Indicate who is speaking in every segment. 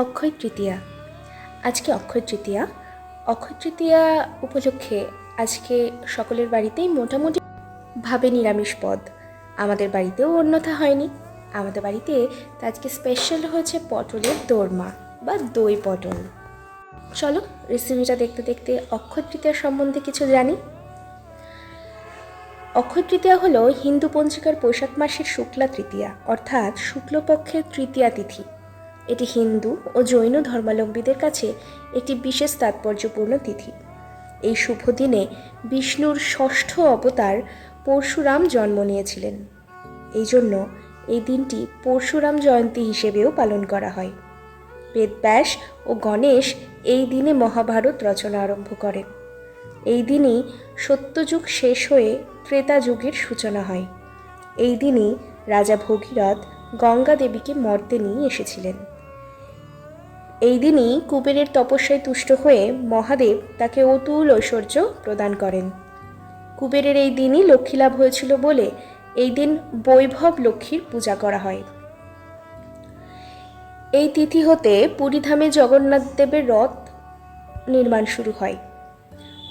Speaker 1: অক্ষয় তৃতীয়া। আজকে অক্ষয় তৃতীয়া। অক্ষয় তৃতীয়া উপলক্ষে আজকে সকলের বাড়িতেই মোটামুটি ভাবে নিরামিষ পদ। আমাদের বাড়িতেও অন্যথা হয়নি। আমাদের বাড়িতে আজকে স্পেশাল হয়েছে পটলের দোরমা বা দই পটল। চলো রেসিপিটা দেখতে দেখতে অক্ষয় তৃতীয়া সম্বন্ধে কিছু জানি। অক্ষয় তৃতীয়া হলো হিন্দু পঞ্জিকার বৈশাখ মাসের শুক্লা তৃতীয়া অর্থাৎ শুক্লপক্ষের তৃতীয়া তিথি। এটি হিন্দু ও জৈন ধর্মাবলম্বীদের কাছে একটি বিশেষ তাৎপর্যপূর্ণ তিথি। এই শুভ দিনে বিষ্ণুর ষষ্ঠ অবতার পরশুরাম জন্ম নিয়েছিলেন। এই জন্য এই দিনটি পরশুরাম জয়ন্তী হিসেবেও পালন করা হয়। বেদব্যাস ও গণেশ এই দিনে মহাভারত রচনা আরম্ভ করেন। এই দিনই সত্যযুগ শেষ হয়ে ত্রেতা যুগের সূচনা হয়। এই দিনই রাজা ভগীরথ গঙ্গা দেবীকে মর্তে নিয়ে এসেছিলেন। এই দিনই কুবেরের তপস্যায় তুষ্ট হয়ে মহাদেব তাকে অতুল ঐশ্বর্য প্রদান করেন। কুবেরের এই দিনই লক্ষ্মী লাভ হয়েছিল বলে এই দিন বৈভব লক্ষ্মীর পূজা করা হয়। এই তিথি হতে পুরীধামে জগন্নাথ দেবের রথ নির্মাণ শুরু হয়।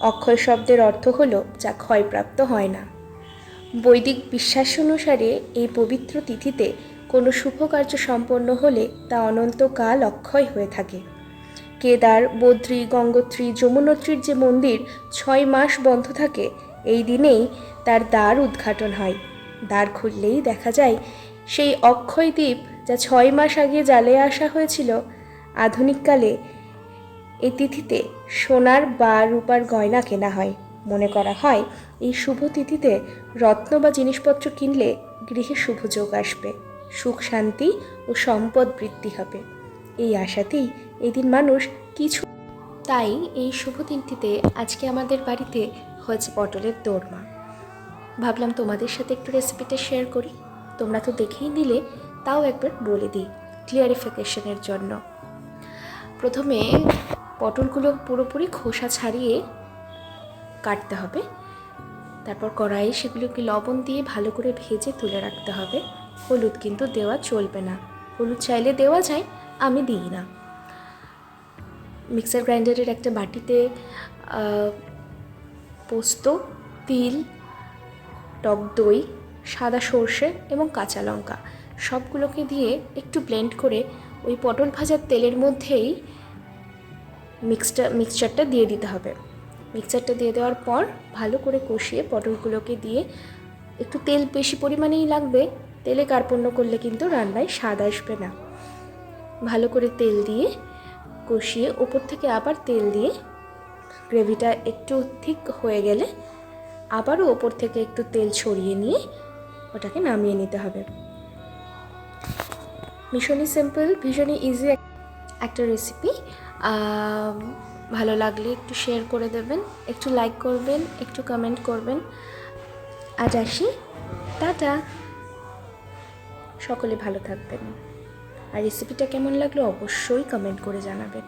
Speaker 1: অক্ষয় শব্দের অর্থ হল যা ক্ষয়প্রাপ্ত হয় না। বৈদিক বিশ্বাস অনুসারে এই পবিত্র তিথিতে কোনো শুভ কার্য সম্পন্ন হলে তা অনন্তকাল অক্ষয় হয়ে থাকে। কেদার, বদ্রী, গঙ্গোত্রী, যমুনোত্রীর যে মন্দির 6 মাস বন্ধ থাকে, এই দিনেই তার দ্বার উদ্ঘাটন হয়। দ্বার খুললেই দেখা যায় সেই অক্ষয় দ্বীপ যা 6 মাস আগে জ্বালিয়ে আসা হয়েছিল। আধুনিককালে এই তিথিতে সোনার বা রূপার গয়না কেনা হয়। মনে করা হয় এই শুভ তিথিতে রত্ন বা জিনিসপত্র কিনলে গৃহে শুভ যোগ আসবে, সুখ শান্তি ও সম্পদ বৃদ্ধি হবে। এই আশাতেই এই দিন মানুষ কিছু। তাই এই শুভ দিনটিতে আজকে আমাদের বাড়িতে হয়েছে পটলের দোরমা। ভাবলাম তোমাদের সাথে একটু রেসিপিটা শেয়ার করি। তোমরা তো দেখেই নিলে, তাও একবার বলে দিই ক্লিয়ারিফিকেশনের জন্য। প্রথমে পটলগুলো পুরোপুরি খোসা ছাড়িয়ে কাটতে হবে। তারপর কড়াইয়ে সেগুলোকে লবণ দিয়ে ভালো করে ভেজে তুলে রাখতে হবে। হলুদ কিন্তু দেওয়া চলবে না। হলুদ চাইলে দেওয়া যায়, আমি দিই না। মিক্সার গ্রাইন্ডারের একটা বাটিতে পোস্ত, তিল, টক দই, সাদা সর্ষে এবং কাঁচা লঙ্কা সবগুলোকে দিয়ে একটু ব্লেন্ড করে ওই পটল ভাজার তেলের মধ্যেই মিক্সচারটা দিয়ে দিতে হবে। মিক্সচারটা দিয়ে দেওয়ার পর ভালো করে কষিয়ে পটলগুলোকে দিয়ে, একটু তেল বেশি পরিমাণেই লাগবে, তেলে কার্পণ্য করলে কিন্তু রান্নায় স্বাদ আসবে না। ভালো করে তেল দিয়ে কষিয়ে ওপর থেকে আবার তেল দিয়ে গ্রেভিটা একটু ঠিক হয়ে গেলে আবারও ওপর থেকে একটু তেল ছড়িয়ে নিয়ে ওটাকে নামিয়ে নিতে হবে। ভীষণই সিম্পল, ভীষণই ইজি একটা রেসিপি। ভালো লাগলে একটু শেয়ার করে দেবেন, একটু লাইক করবেন, একটু কমেন্ট করবেন। আজ আসি, টাটা। সকলে ভালো থাকবেন। আর রেসিপিটা কেমন লাগলো অবশ্যই কমেন্ট করে জানাবেন।